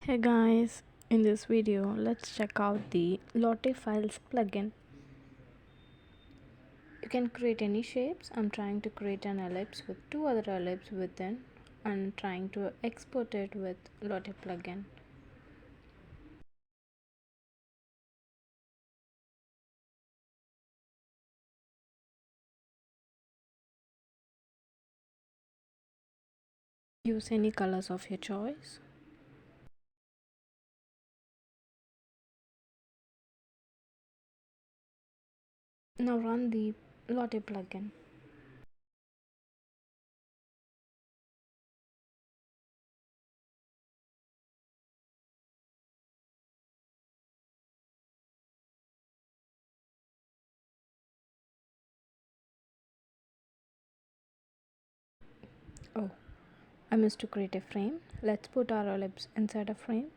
Hey guys, in this video let's check out the LottieFiles plugin. You can create any shapes. I'm trying to create an ellipse with two other ellipses within and trying to export it with Lottie plugin. Use any colors of your choice. Now run the Lottie plugin. Oh, I missed to create a frame. Let's put our ellipse inside a frame.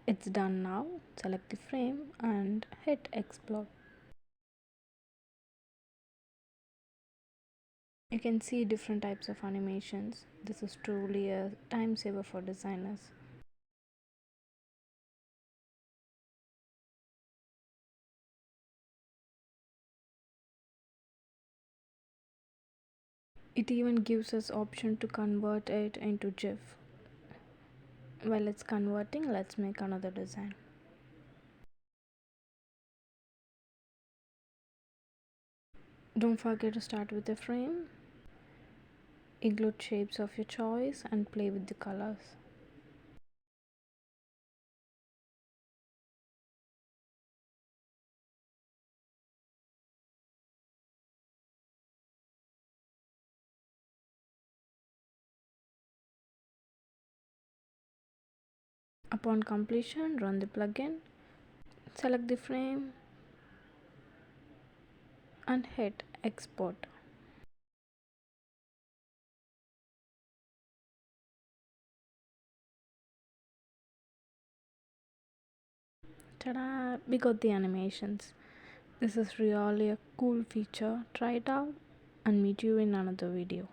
It's done now. Select the frame and hit export. You can see different types of animations. This is truly a time saver for designers. It even gives us option to convert it into GIF. While it's converting, let's make another design. Don't forget to start with a frame. Include shapes of your choice and play with the colors. Upon completion, run the plugin, select the frame and hit export. Ta-da! We got the animations. This is really a cool feature. Try it out and meet you in another video.